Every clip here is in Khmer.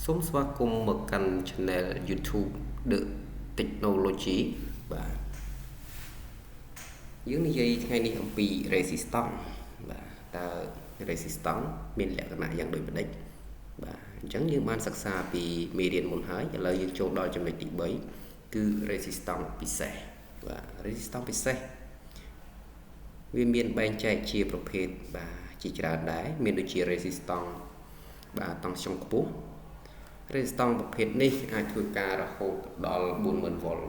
សូមស្វាគមន៍មកកាន់ Channel YouTube The Technology បាទយើងនិយាយថ្ងៃនេះអំពី resistance បាទតើ resistance មានលក្ខណៈយ៉ាងដូចម្តេចបាទអញ្ចឹងយើងបានសិក្សាពីមេរៀនមុនហើយឥឡូវយើងចូលដល់ចំណុចទី3គឺ resistance ពិសេសបាទ resistance ពិសេសវាមានបែងចែកជាប្រភេទបាទជាច្រើនដែរមានដូចជា resistance បាទតង់ស្យុងខ្ពស់ resistance ប្រភេទនេះអាចធ្វើការរហូតដល់ 40,000 វ៉ុល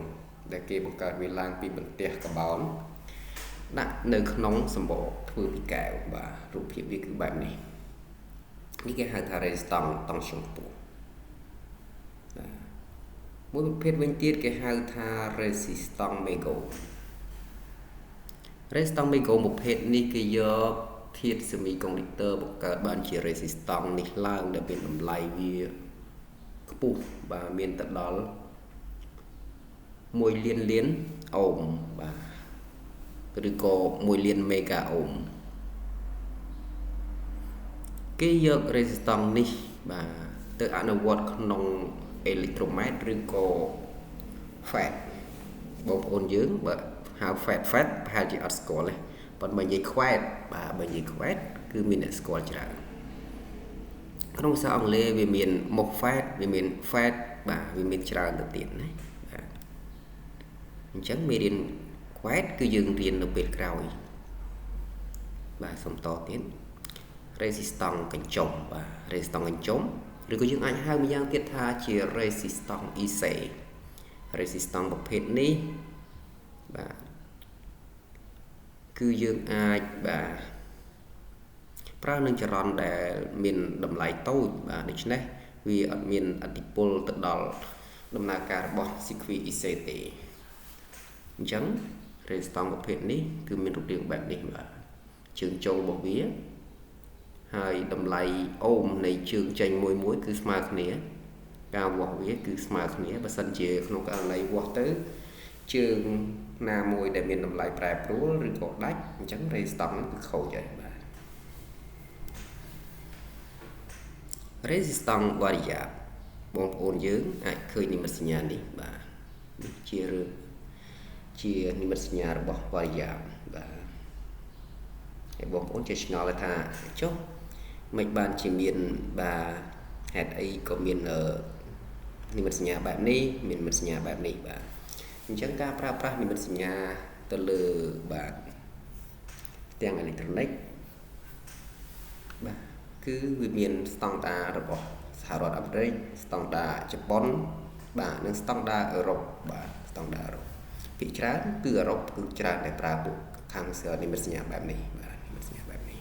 ដែលគេបង្កើតវាឡើងពីបន្ទះកាបូនដាក់នៅក្នុងសម្បកធ្វើពីកែវបាទរូបភាពវាគឺបែបនេះនេះគេហៅថា resistance តង់ស្យុងខ្ពស់បាទមួយប្រភេទវិញទៀតគេហៅថា resistance mego resistance mego ប្រភេទនេះគេយកធាតុ semiconductor បង្កើតបានជា resistance នេះឡើងដែលមានតម្លៃវាខ្ពស់បាទមានទៅដល់1លានអូមបាទឬក៏1លានមេហ្គាអូមគេយក resistance នេះបាទទៅអនុវត្តក្នុងអេឡិចត្រូម៉ែត្រឬក៏ FET បងប្អូនយើងបើហៅ FET ប្រហែលជាអត់ស្គាល់ទេប៉ុន្តែបើនិយាយ QUET បាទបើនិយាយ QUET គឺមានអ្នកស្គាល់ច្រើនក្នុងភាសាអង់គ្លេសវាមាន MOSFET វាមាន FET បាទវាមានច្រើនទៅទៀតណាបាទអញ្ចឹងមេរៀន QUET គឺយើងរៀននៅពេលក្រោយបាទសុំតទៀត resistance កញ្ចុំបាទ resistance កញ្ចុំឬក៏យើងអាចហៅម្យ៉ាងទៀតថាជា resistance IC resistance ប្រភេទនេះបាទគឺយើងអាចបាទប្រើនឹងចរន្តដែលមានតម្លៃតូចបាទដូច្នេះវាអត់មានឥទ្ធិពលទៅដល់ដំណើរការរបស់ circuit IC ទេអញ្ចឹង resistance ប្រភេទនេះគឺមានរូបរាងបែបនេះបាទជើងចូលរបស់វាហើយតម្លៃអូមនៃជើងចេញមួយគឺស្មើគ្នាការវាស់វាគឺស្មើគ្នាបើសិនជាក្នុងករណីវាស់ទៅជើងណាមួយដែលមានតម្លៃប្រែប្រួលឬក៏ដាច់អញ្ចឹង resistance ហ្នឹងគឺខូចហើយបាទ resistance variable បងប្អូនយើងអាចឃើញនិមិត្តសញ្ញានេះបាទនេះជានិមិត្តសញ្ញារបស់ variable បាទហើយបងប្អូនចេះឆ្ងល់ថាចុះមិនបានជាមានបាទហេតុអីក៏មាននិមិត្តសញ្ញាបែបនេះមាននិមិត្តសញ្ញាបែបនេះបាទអញ្ចឹងការប្រើប្រាស់និមិត្តសញ្ញាទៅលើបាទទាំងអេឡិចត្រូនិកបាទគឺវាមានស្តង់ដាររបស់សហរដ្ឋអាមេរិកស្តង់ដារជប៉ុនបាទនិងស្តង់ដារអឺរ៉ុបបាទស្តង់ដារអឺរ៉ុបភាគច្រើនគឺអឺរ៉ុបគឺច្រើនតែប្រើពួកខាងនិមិត្តសញ្ញាបែបនេះបាទនិមិត្តសញ្ញាបែបនេះ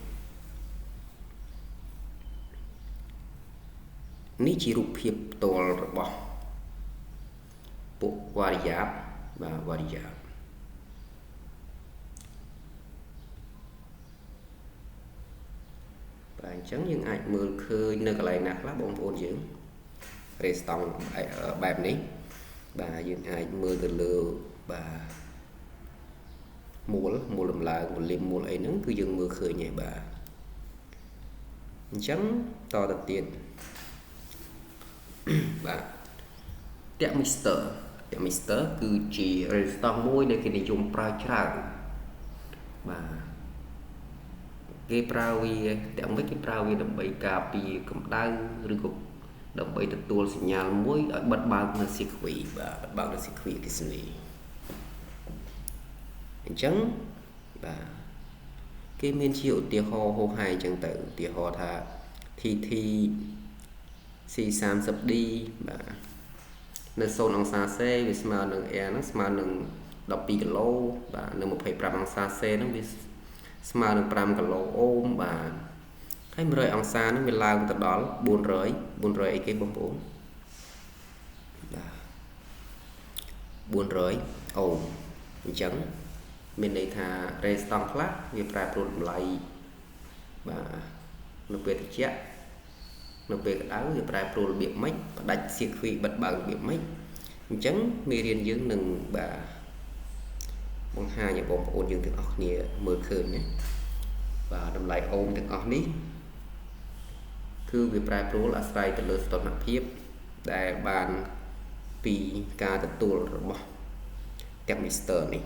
នេះជារូបភាពផ្ទាល់របស់ពួក variable បាទ variable បាទអញ្ចឹងយើងអាចមើលឃើញនៅកន្លែងណាខ្លះបងប្អូនយើង resistance បែបនេះបាទយើងអាចមើលទៅលើបាទមូលដំឡើងវ៉ូលីមមូលអីហ្នឹងគឺយើងមើលឃើញហើយបាទអញ្ចឹងតទៅទៀតបាទតាក់មីស្ទ័រគឺជា resistance មួយដែលគេនិយមប្រើច្រើនបាទគេប្រើវាទាំងមិនគេប្រើវាដើម្បីការពារកម្ដៅឬក៏ដើម្បីទទួលសញ្ញាមួយឲ្យបិទបើកនៅ circuit បាទបិទបើកនៅ circuit អគ្គិសនីអញ្ចឹងបាទគេមានជាឧទាហរណ៍ហោហាយអញ្ចឹងទៅឧទាហរណ៍ថា TT C30D បាទនៅ0អង្សាសេវាស្មើនឹង air ហ្នឹងស្មើនឹង12គីឡូបាទនៅ25អង្សាសេហ្នឹងវាស្មើនឹង5គីឡូអូមបាទហើយ100អង្សាហ្នឹងវាឡើងទៅដល់400អីគេបងប្អូនបាទ400អូមអញ្ចឹងមានន័យថា resistance ខ្លះវាប្រែប្រួលតម្លៃបាទនៅពេលត្រជាក់នៅពេលក្តៅវាប្រែប្រួលរបៀបម៉េចផ្ដាច់ circuit បិទបើករបៀបម៉េចអញ្ចឹងមេរៀនយើងនឹងបាទបង្ហាញឲ្យបងប្អូនយើងទាំងអស់គ្នាមើលឃើញណាបាទតម្លៃអូមទាំងអស់នេះគឺវាប្រែប្រួលអាស្រ័យទៅលើស្ថិរភាព ដែលបានពីការទទួលរបស់ Techmister នេះ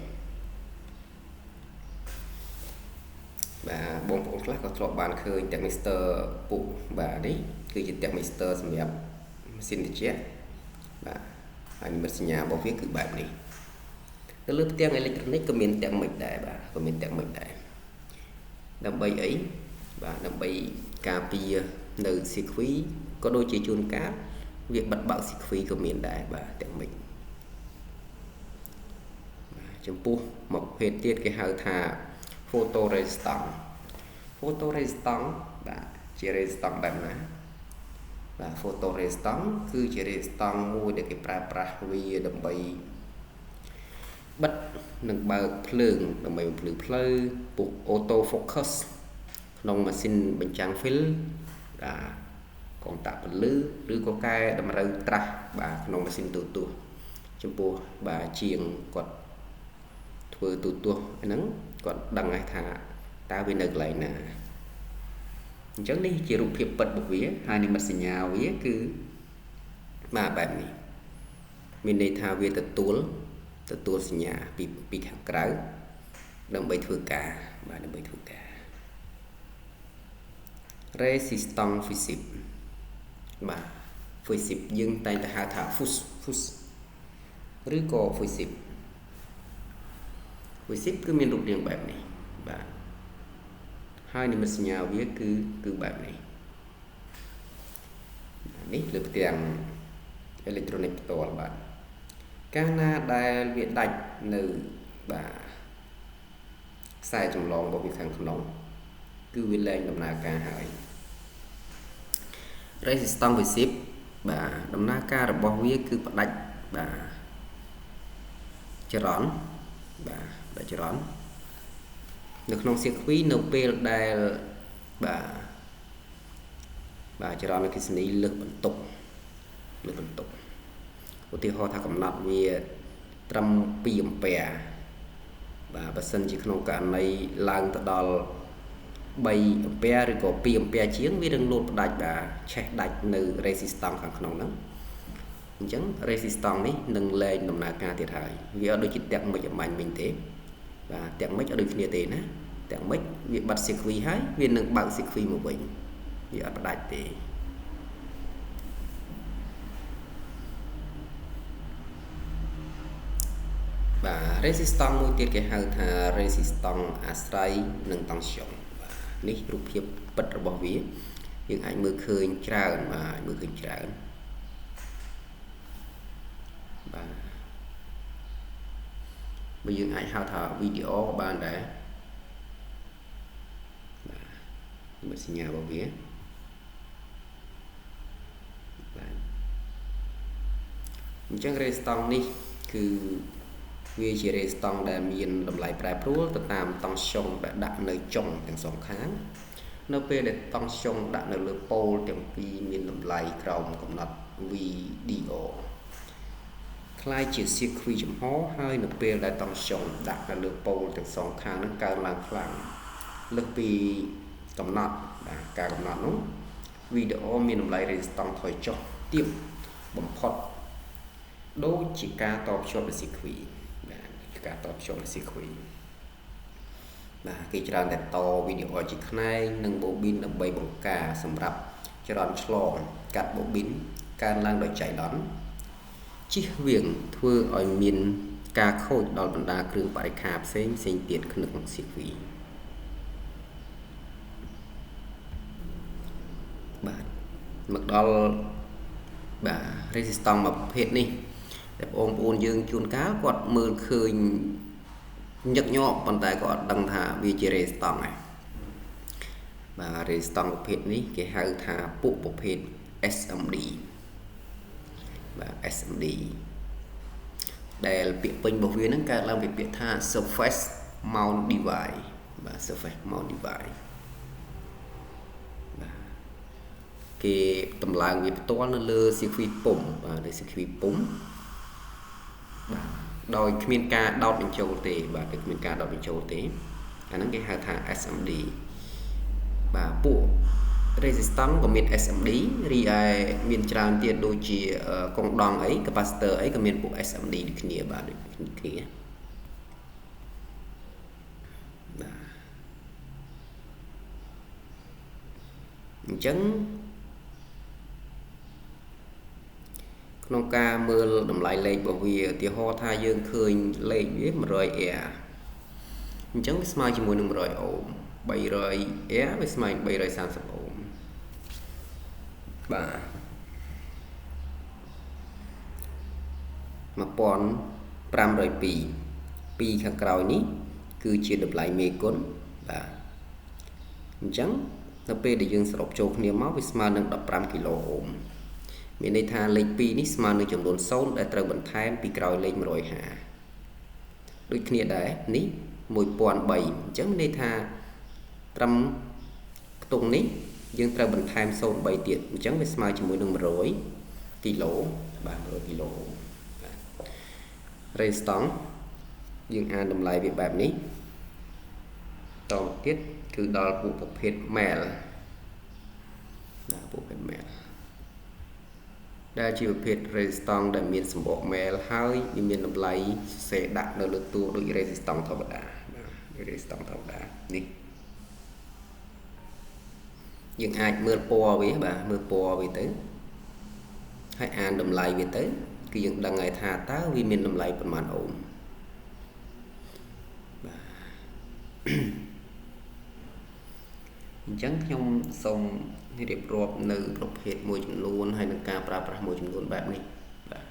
បាទបងប្អូនខ្លះក៏ធ្លាប់បានឃើញ Techmister ពុកបាទនេះគឺជា Techmister សម្រាប់ម៉ាស៊ីនត្រជាក់បាទហើយនិមិត្តសញ្ញារបស់វាគឺបែបនេះទៅលើផ្ទាំងអេឡិចត្រូនិកក៏មានទាំងមិចដែរបាទក៏មានទាំងមិចដែរដើម្បីអីបាទដើម្បីការពារនៅ circuit ក៏ដូចជាជួនកាលវាបិទបើក circuit ក៏មានដែរបាទទាំងមិចចំពោះមកប្រភេទទៀតគេហៅថា photo resistant បាទជា resistant បែបណាបាទ photo resistant គឺជា resistant មួយដែលគេប្រើប្រាស់វាដើម្បីបិទនិងបើកភ្លើងដើម្បីបំភ្លឺផ្លូវពុះ auto focus ក្នុងម៉ាស៊ីនបញ្ចាំង film បាទកុងតាក់ពន្លឺឬក៏កែតម្រូវត្រាស់បាទក្នុងម៉ាស៊ីនទូទាស់ចំពោះបាទជាងគាត់ធ្វើទូទាស់ហ្នឹងគាត់ដឹងថាតើវានៅកន្លែងណាអញ្ចឹងនេះជារូបភាពពិតរបស់វាហើយនិមិត្តសញ្ញាវាគឺបាទបែបនេះមានន័យថាវាទទួលសញ្ញាពីខាងក្រៅដើម្បីធ្វើការបាទដើម្បីធ្វើការ resistant physics បាទ physics យើងតែងតែហៅថា fus ឬក៏ physics គឺមានរូបរាងបែបនេះបាទហើយនិមិត្តសញ្ញាវាគឺបែបនេះនេះលើផ្ទាំងអេឡិចត្រូនិកផ្ទាល់បាទកាលណាដែលវាដាច់នៅបាទខ្សែចម្លងរបស់វាខាងក្នុងគឺវាលែងដំណើរការហើយ resistant physics បាទដំណើរការរបស់វាគឺផ្ដាច់បាទចរន្តបាទដាច់ចរន្តនៅក្នុង circuit នៅពេលដែលបាទចរន្តអគ្គិសនីលើសបន្ទុកឧទាហរណ៍ថាកំណត់វាត្រឹម2 អាំពែបាទបើសិនជាក្នុងករណីឡើងទៅដល់3 អាំពែឬក៏2 អាំពែជាងវានឹងលោតផ្ដាច់បាទឆេះដាច់នៅ resistance ខាងក្នុងហ្នឹងអញ្ចឹង resistance នេះនឹងលែងដំណើរការទៀតហើយវាអត់ដូចជាតាក់មិចអំបញ្ញវិញទេបាទតាក់មិចអត់ដូចគ្នាទេណាតាក់មិចវាបិទ circuit ហើយវានឹងបើក circuit មកវិញវាអត់ផ្ដាច់ទេបាទ resistance មួយទៀតគេហៅថា resistance អាស្រ័យនឹង tension បាទនេះរូបភាពពិតរបស់វាយើងអាចមើលឃើញច្រើនបាទមើលឃើញច្រើនបាទបើយើងអាចហៅថាវីដេអូក៏បានដែរបាទមើលសញ្ញារបស់វាបាទអញ្ចឹង resistance នេះគឺវាជា resistance ដែលមានតម្លៃប្រែប្រួលទៅតាម tension ដែលដាក់នៅចុងទាំងសងខាងនៅពេលដែល tension ដាក់នៅលើប៉ូលទាំងពីរមានតម្លៃក្រោមកំណត់ VDO คล้ายជា circuit ចំហហើយនៅពេលដែល tension ដាក់នៅលើប៉ូលទាំងសងខាងនឹងកើនឡើងខ្លាំងលើសពីកំណត់បាទការកំណត់នោះ VDO មានតម្លៃ resistance ថយចុះទាបបំផុតដូចជាការតភ្ជាប់ circuit បាទការតភ្ជាប់ circuit បាទគេច្រើនតែតវីដេអូជាខ្នែងនិងបូប៊ីនដើម្បីបង្ការសម្រាប់ចរន្តឆ្លងកាត់បូប៊ីនកើនឡើងដោយចៃដន្យជិះវៀងធ្វើឲ្យមានការខូចដល់បណ្ដាគ្រឿងបរិក្ខារផ្សេងទៀតក្នុង circuit បាទមកដល់បាទ resistance មួយប្រភេទនេះតែបងប្អូនយើងជួនកាលគាត់មើលឃើញញឹកញាប់ប៉ុន្តែក៏អត់ដឹងថាវាជា resistance ដែរបាទ resistance ប្រភេទនេះគេហៅថាពួកប្រភេទ SMD បាទ SMD ដែលពាក្យពេញរបស់វាហ្នឹងកើតឡើងពីពាក្យថា surface mount device បាទ surface mount device បាទគេតម្លើងវាផ្ទាល់នៅលើ circuit ពុម្ពបាទលើ circuit ពុម្ពបាទដោយគ្មានការដោតបញ្ចូលទេបាទគ្មានការដោតបញ្ចូលទេអាហ្នឹងគេហៅថា SMD បាទពួក resistance ក៏មាន SMD រីឯមានច្រើនទៀតដូចជាកុងដង់អី capacitor អីក៏មានពួក SMD ដូចគ្នាបាទដូចគ្នាបាទអញ្ចឹងក្នុងការមើលតម្លៃលេខរបស់វាឧទាហរណ៍ថាយើងឃើញលេខវា 100A អញ្ចឹងវាស្មើជាមួយនឹង100អូម 300A វាស្មើនឹង330អូមបាទ1502ពីខាងក្រោយនេះគឺជាតម្លៃមេគុណបាទអញ្ចឹងនៅពេលដែលយើងសរុបចូលគ្នាមកវាស្មើនឹង15គីឡូអូមមានន័យថាលេខ2នេះស្មើនឹងចំនួន0ដែលត្រូវបន្ថែមពីក្រោយលេខ150ដូចគ្នាដែរនេះ1003អញ្ចឹងមានន័យថាត្រឹមខ្ទង់នេះយើងត្រូវបន្ថែម0.3ទៀតអញ្ចឹងវាស្មើជាមួយនឹង100គីឡូបាទ100គីឡូបាទ resistance យើងអានតម្លៃវាបែបនេះតទៀតគឺដល់ពួកប្រភេទ mel បាទប្រភេទ mel ដែលជាប្រភេទ resistance ដែលមានសម្បក mel ហើយវាមានតម្លៃសរសេរដាក់នៅលើតួដូច resistance ធម្មតាបាទ resistance ធម្មតានេះយើងអាចមើលពណ៌វាបាទមើលពណ៌វាទៅហើយអានតម្លៃវាទៅគឺយើងដឹងហើយថាតើវាមានតម្លៃប្រមាណអូមបាទអញ្ចឹងខ្ញុំសូមរៀបរាប់នៅប្រភេទមួយចំនួនហើយនឹងការប្រើប្រាស់មួយចំនួនបែបនេះបាទ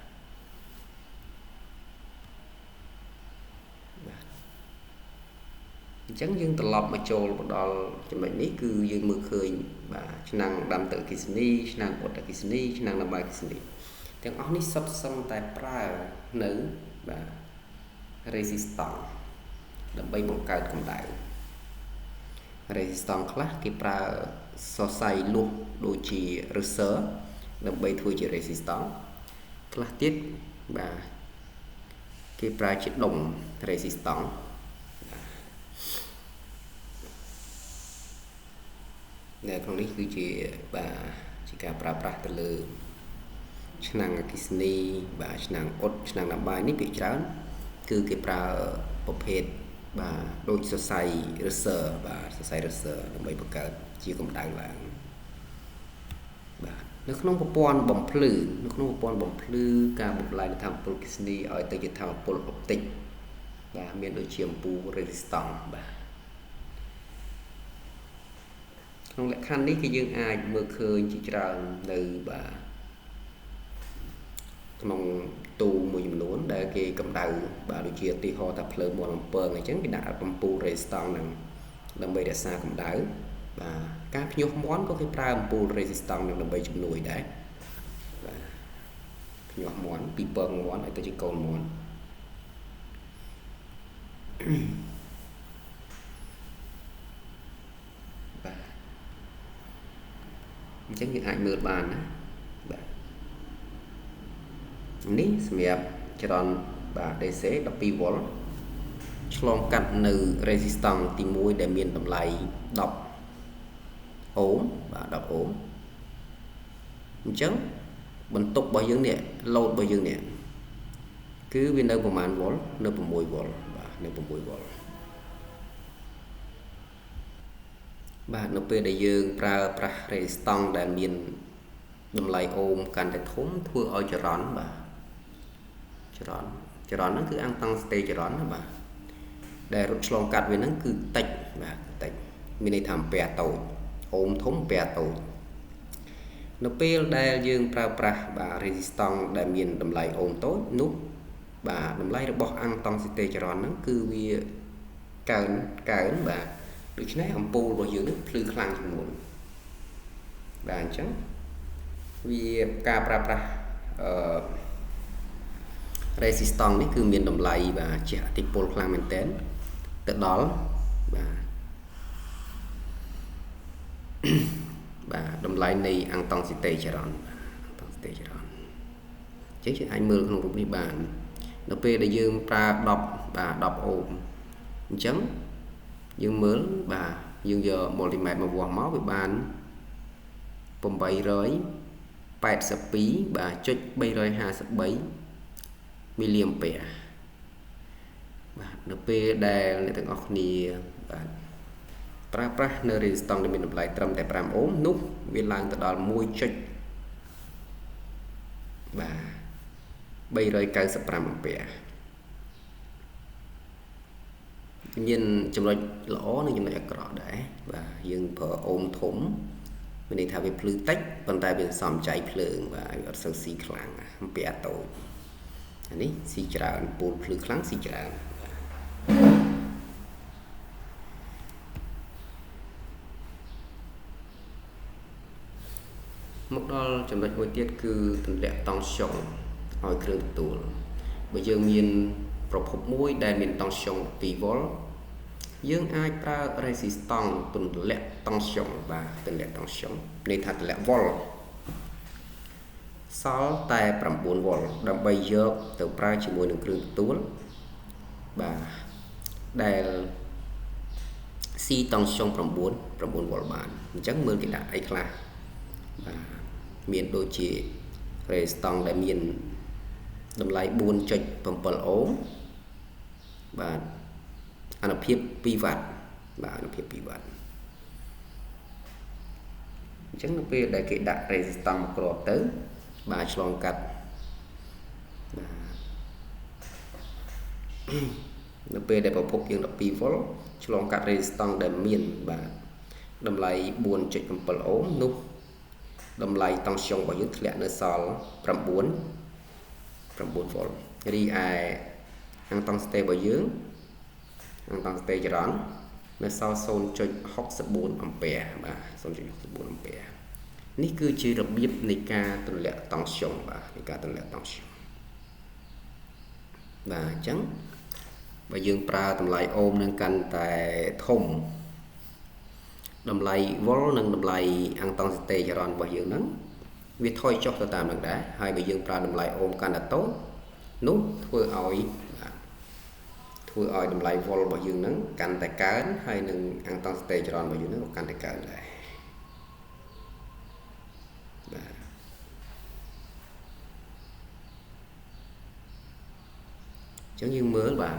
អញ្ចឹងយើងត្រឡប់មកចូលមកដល់ចំណុចនេះគឺយើងមើលឃើញបាទឆ្នាំងដាំទឹកអគ្គិសនីឆ្នាំងបត់អគ្គិសនីឆ្នាំងដាំបាយអគ្គិសនីទាំងអស់នេះសុទ្ធសឹងតែប្រើនៅបាទ resistance ដើម្បីបង្កើតកម្ដៅ resistance ខ្លះគេប្រើសរសៃលួសដូចជា resistor ដើម្បីធ្វើជា resistance ខ្លះទៀតបាទគេប្រើជាដុំ resistanceនៅក្នុងនេះគឺជាបាទជាការប្រើប្រាស់ទៅលើឆ្នាំងអគ្គិសនីបាទឆ្នាំងអ៊ុតឆ្នាំងដាំបាយនេះភាគច្រើនគឺគេប្រើប្រភេទបាទដូចសរសៃ resistor បាទសរសៃ resistor ដើម្បីបង្កើតជាកម្ដៅឡើងបាទនៅក្នុងប្រព័ន្ធបំភ្លឺនៅក្នុងប្រព័ន្ធបំភ្លឺការបំលែងថាមពលអគ្គិសនីឲ្យទៅជាថាមពលអុបទិកបាទមានដូចជាអំពូល resistance បាទក្នុងលក្ខខណ្ឌនេះគឺយើងអាចមើលឃើញជាច្រើននៅបាទក្នុងទូមួយចំនួនដែលគេកម្ដៅបាទដូចជាឧទាហរណ៍ថាភ្លើងមាត់អំពើអញ្ចឹងគេដាក់អំពូល resistance ហ្នឹងដើម្បីរក្សាកម្ដៅបាទការភ្ញាស់មាន់ក៏គេប្រើអំពូល resistance ហ្នឹងដើម្បីជំនួយដែរបាទភ្ញាស់មាន់ពីពងមាន់ឲ្យទៅជាកូនមាន់បាទអញ្ចឹងយើងអាចមើលបានណាបាទនេះសម្រាប់ចរន្តបាទ DC 12V ឆ្លងកាត់នៅ resistance ទី1ដែលមានតម្លៃ10អូមបាទ10អូមអញ្ចឹងបន្ទុករបស់យើងនេះ load របស់យើងនេះគឺវានៅប្រមាណ V នៅ 6V បាទនៅ 6V បាទនៅពេលដែលយើងប្រើប្រាស់ resistance ដែលមានតម្លៃអូមកាន់តែធំធ្វើឲ្យចរន្តបាទចរន្តហ្នឹងគឺអាំងតង់ស្តេចរន្តណាបាទដែលរត់ឆ្លងកាត់វាហ្នឹងគឺតិចបាទតិចមានន័យថាអំពែតូចអូមធំអំពែតូចនៅពេលដែលយើងប្រើប្រាស់បាទ resistance ដែលមានតម្លៃអូមតូចនោះបាទតម្លៃរបស់អាំងតង់ស្តេចរន្តហ្នឹងគឺវាកើនបាទដូច្នេះអំពូលរបស់យើងនេះភ្លឺខ្លាំងជាងមុនបាទអញ្ចឹងវាការប្រើប្រាស់resistance នេះគឺមានតម្លៃបាទជាឥទ្ធិពលខ្លាំងមែនទែនទៅដល់បាទបាទតម្លៃនៃអាំងតង់ស៊ីតេចរន្តអាំងតង់ស៊ីតេចរន្តអញ្ចឹងយើងអាចមើលក្នុងរូបនេះបាននៅពេលដែលយើងប្រើ10បាទ10អូមអញ្ចឹងយើងមើលបាទយើងយក multimeter មកវាស់មកវាបាន 882 បាទចុច353 មីលីអាំពែបាទនៅពេលដែលអ្នកទាំងអស់គ្នាបាទប្រើប្រាស់នៅ resistance ដែលមានតម្លៃត្រឹមតែ5អូមនោះវាឡើងទៅដល់1ចុចបាទ395អាំពែមានចំណុចល្អនិងចំណុចអាក្រក់ដែរបាទយើងប្រើអូមធំមានន័យថាវាភ្លឺតិចប៉ុន្តែវាសំចៃភ្លើងបាទអត់សូវស៊ីខ្លាំងអាំពែតូចអានេះស៊ីច្រើនពូលភ្លឺខ្លាំងស៊ីច្រើនមកដល់ចំណុចមួយទៀតគឺទម្លាក់តង់ស្យុងឲ្យគ្រឿងទទួលបើយើងមានប្រភពមួយដែលមានតង់ស្យុង12វ៉ុលយើងអាចប្រើ resistance ទម្លាក់តង់ស្យុងបាទទម្លាក់តង់ស្យុងន័យថាទម្លាក់វ៉ុលសល់តែ9វ៉ុលដើម្បីយកទៅប្រើជាមួយនឹងគ្រឿងទទួលបាទដែលស៊ីតង់ស្យុង9វ៉ុលបានអញ្ចឹងមើលគេដាក់អីខ្លះបាទមានដូចជា resistance ដែលមានតម្លៃ 4.7 អូមបាទអានុភាព2វ៉ាត់បាទអានុភាព2វ៉ាត់អញ្ចឹងនៅពេលដែលគេដាក់ resistance មកគ្របទៅបាទឆ្លងកាត់បាទនៅពេលដែលប្រភពយើង12វ៉ុលឆ្លងកាត់ resistance ដែលមានបាទតម្លៃ 4.7 អូមនោះតម្លៃតង់ស្យុងរបស់យើងធ្លាក់នៅសល់9វ៉ុលរីឯអាំងតង់ស្តេរបស់យើងអាំងតង់ស្តេចរ៉ននៅសល់ 0.64 អាំពែបាទ 0.64 អាំពែនេះគឺជារបៀបនៃការទម្លាក់តង់ស្យុងបាទនៃការទម្លាក់តង់ស្យុងបាទអញ្ចឹងបើយើងប្រើតម្លៃអូមនឹងកាន់តែធំតម្លៃវ៉ុលនិងតម្លៃអាំងតង់ស្តេចរ៉នរបស់យើងហ្នឹងវាថយចុះទៅតាមនឹងដែរហើយបើយើងប្រើតម្លៃអូមកាន់តែតូចនោះធ្វើឲ្យតម្លៃវ៉ុលរបស់យើងហ្នឹងកាន់តែកើនហើយនឹងអាំងតង់ស្តេចរ៉នរបស់យើងហ្នឹងក៏កាន់តែកើនដែរបាទអញ្ចឹងយើងមើលបាទ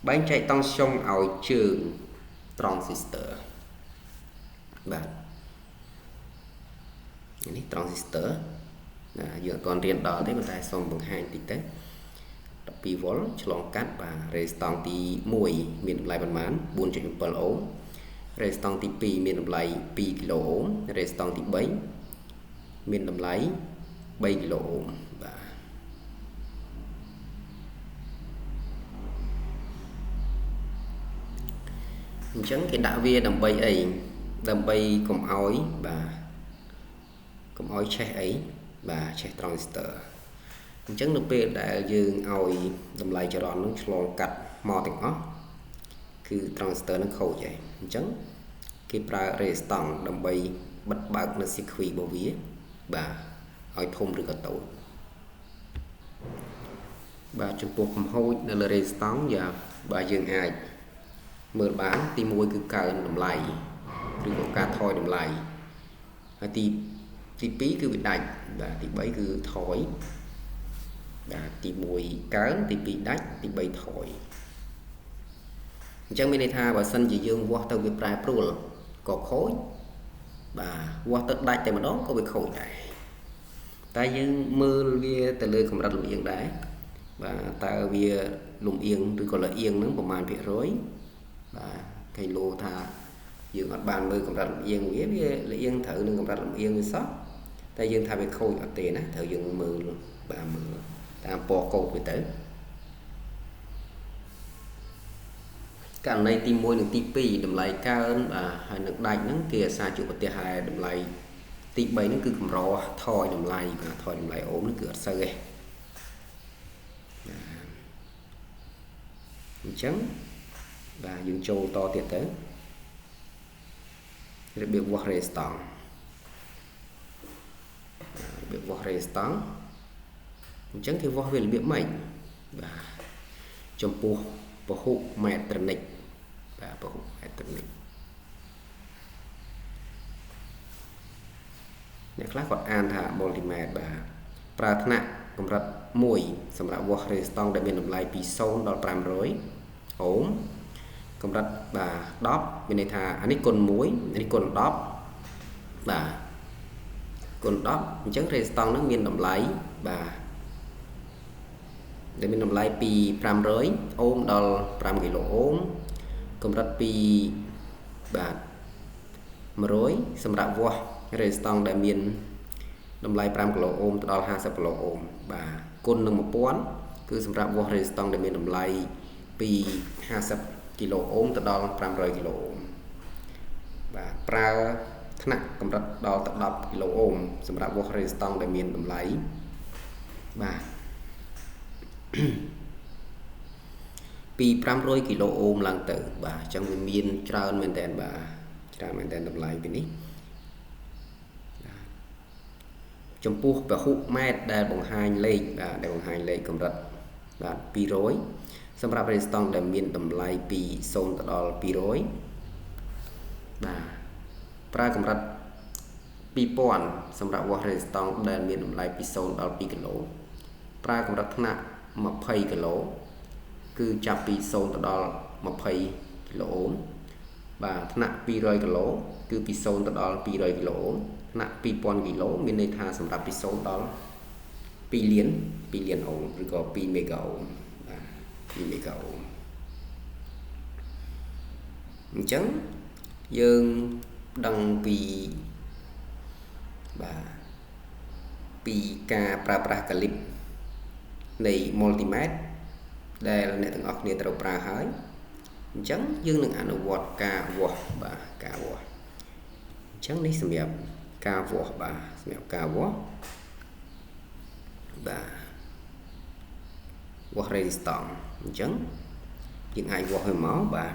បែងចែកតង់ស្យុងឲ្យជើង transistor បាទនេះ transistor ណាយើងអត់ទាន់រៀនដល់ទេប៉ុន្តែសូមបង្ហាញតិចទៅ12វ៉ុលឆ្លងកាត់បាទ resistance ទី1មានតម្លៃប៉ុន្មាន 4.7 អូម resistance ទី2មានតម្លៃ2គីឡូអូម resistance ទី3មានតម្លៃ3គីឡូអូមបាទអញ្ចឹងគេដាក់វាដើម្បីអីដើម្បីកុំឲ្យបាទកុំឲ្យឆេះអីបាទឆេះ transistor អញ្ចឹងនៅពេលដែលយើងឲ្យតម្លៃចរន្តនឹងឆ្លងកាត់មកទាំងអស់គឺ transistor នឹងខូចហើយអញ្ចឹងគេប្រើ resistance ដើម្បីបិទបើកនៅ circuit របស់វាបាទឲ្យធំឬក៏តូចបាទចំពោះកំហូចនៅលើ resistance យ៉ាបាទយើងអាចមើលបានទី1គឺកើនតម្លៃឬក៏ការថយតម្លៃហើយទី2គឺវាដាច់បាទទី3គឺថយបាទទី1កើនទី2ដាច់ទី3ថយអញ្ចឹងមានន័យថាបើសិនជាយើងវាស់ទៅវាប្រែប្រួលក៏ខូចបាទវាស់ទៅដាច់តែម្ដងក៏វាខូចដែរតែយើងមើលវាទៅលើកម្រិតលំអៀងដែរបាទតើវាលំអៀងឬក៏លអៀងហ្នឹងប្រមាណភាគរយបាទគេលោថាយើងអត់បានមើលកម្រិតលំអៀងវាលអៀងត្រូវនឹងកម្រិតលំអៀងវាសោះតែយើងថាវាខូចអត់ទេណាត្រូវយើងមើលបាទមើលតាមពណ៌កោតវាទៅករណីទី1និងទី2តម្លៃកើនបាទហើយនឹងដាច់ហ្នឹងគេអាសាជួបប្រទះហើយតម្លៃទី3ហ្នឹងគឺកម្រថយតម្លៃបាទថយតម្លៃអូមហ្នឹងគឺអត់សូវទេអញ្ចឹងបាទយើងចូលតទៀតទៅរបៀបវាស់ resistance របៀបវាស់ resistance អញ្ចឹងគេវាស់វារបៀបម៉េចបាទចំពោះពហុ metric បាទពហុ metric អ្នកខ្លះគាត់អានថា multimet បាទប្រើថ្នាក់កម្រិត1សម្រាប់ watt resistance ដែលមានតម្លៃពី0ដល់500អូមកម្រិតបាទ10មានន័យថាអានេះគុណ1នេះគុណ10បាទគុណ10អញ្ចឹង resistance ហ្នឹងមានតម្លៃបាទដែលមានតម្លៃពី500អូមដល់5គីឡូអូមកម្រិតពីបាទ100សម្រាប់ watt resistance ដែលមានតម្លៃ5គីឡូអូមទៅដល់50គីឡូអូមបាទគុណនឹង1000គឺសម្រាប់ watt resistance ដែលមានតម្លៃពី50គីឡូអូមទៅដល់500គីឡូអូមបាទប្រើថ្នាក់កម្រិតដល់ទៅ10គីឡូអូមសម្រាប់ watt resistance ដែលមានតម្លៃបាទពី500គីឡូអូមឡើងទៅបាទអញ្ចឹងវាមានច្រើនមែនតើបាទច្រើនមែនតើតម្លៃពីនេះចំពោះពហុម៉ែត្រដែលបង្ហាញលេខបាទដែលបង្ហាញលេខកម្រិតបាទ200សម្រាប់ resistance ដែលមានតម្លៃពី0ទៅដល់200បាទប្រើកម្រិត2000សម្រាប់ watt resistance ដែលមានតម្លៃពី0ដល់2គីឡូប្រើកម្រិតថ្នាក់20គីឡូគឺចាប់ពី0ទៅដល់20គីឡូអូមបាទថ្នាក់200គីឡូគឺពី0ទៅដល់200គីឡូអូមថ្នាក់2000គីឡូមានន័យថាសម្រាប់ពី0ដល់2លានអូមឬក៏2មេហ្គាអូមបាទ2មេហ្គាអូមអញ្ចឹងយើងដឹងពីបាទពីការប្រើប្រាស់កាលីបនៃ multimet ដែលអ្នកទាំងអស់គ្នាត្រូវប្រើហើយអញ្ចឹងយើងនឹងអនុវត្តការវាស់បាទការវាស់អញ្ចឹងនេះសម្រាប់ការវាស់បាទសម្រាប់ការវាស់បាទវាស់ resistance អញ្ចឹងយើងអាចវាស់ឲ្យមកបាទ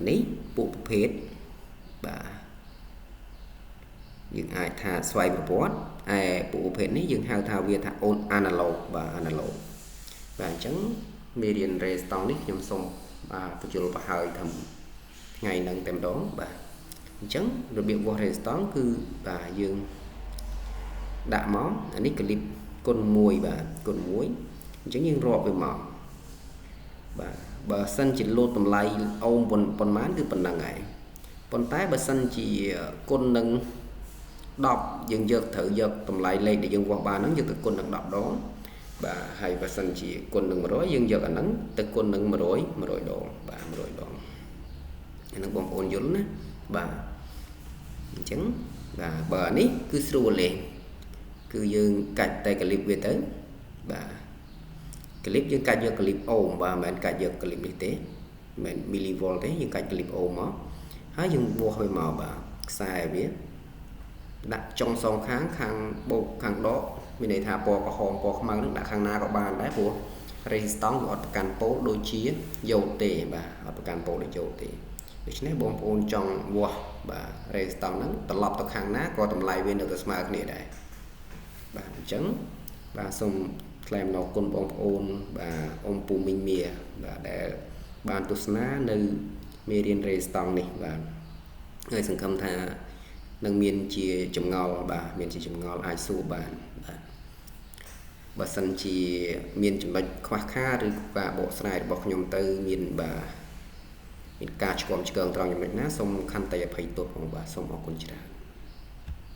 នេះពួកប្រភេទបាទយើងអាចថាស្វ័យប្រវត្តិឯពួកប្រភេទនេះយើងហៅថាវាថា analog បាទ analog បាទអញ្ចឹងមេរៀន resistance នេះខ្ញុំសូមបាទបញ្ចូលប្រហើយថាថ្ងៃហ្នឹងតែម្ដងបាទអញ្ចឹងរបៀបវាស់ resistance គឺបាទយើងដាក់មកអានេះក្លីបគុណ1បាទគុណ1អញ្ចឹងយើងរាប់វាមកបាទបើសិនជាលោតតម្លៃអូមប៉ុន្មានគឺប៉ុណ្ណឹងហើយប៉ុន្តែបើសិនជាគុណនឹង10យើងត្រូវយកតម្លៃលេខដែលយើងវាស់បានហ្នឹងយកទៅគុណនឹង10ដងបាទហើយបើសិនជាគុណនឹង100យើងយកអាហ្នឹងទៅគុណនឹង100ដងបាទ100ដងអាហ្នឹងបងប្អូនយល់ណាបាទអញ្ចឹងបាទបើនេះគឺស្រួលទេគឺយើងកាច់តែក្លីបវាទៅបាទក្លីបយើងកាច់យកក្លីបអូមបាទមិនមែនកាច់យកក្លីបនេះទេមិនមែនមីលីវ៉ុលទេយើងកាច់ក្លីបអូមមកហើយយើងវាស់វាមកបាទខ្សែវាដាក់ចុងសងខាងបូកខាងដកមានន័យថាពណ៌ក្រហមពណ៌ខ្មៅនឹងដាក់ខាងណាក៏បានដែរព្រោះ resistance វាអត់ប្រកាន់ប៉ូលដូចជាយ៉ូតទេបាទអត់ប្រកាន់ប៉ូលដូចយ៉ូតទេដូច្នេះបងប្អូនចង់វាស់បាទ resistance ហ្នឹងត្រឡប់ទៅខាងណាក៏តម្លៃវានៅតែស្មើគ្នាដែរបាទអញ្ចឹងបាទសូមថ្លែងអំណរគុណបងប្អូនបាទអ៊ំពូមីងមៀបាទដែលបានទស្សនានៅមេរៀន resistance នេះបាទហើយសង្ឃឹមថានឹងមានជាចម្ងល់បាទមានជាចម្ងល់អាចសួរបានបាទបើសិនជាមានចំណុចខ្វះខាតឬការបកស្រាយរបស់ខ្ញុំទៅមានបាទមានការឆ្គាំឆ្គងត្រង់ចំណុចណាសូមខន្តីអភ័យទោសផងបាទសូមអរគុណច្រើន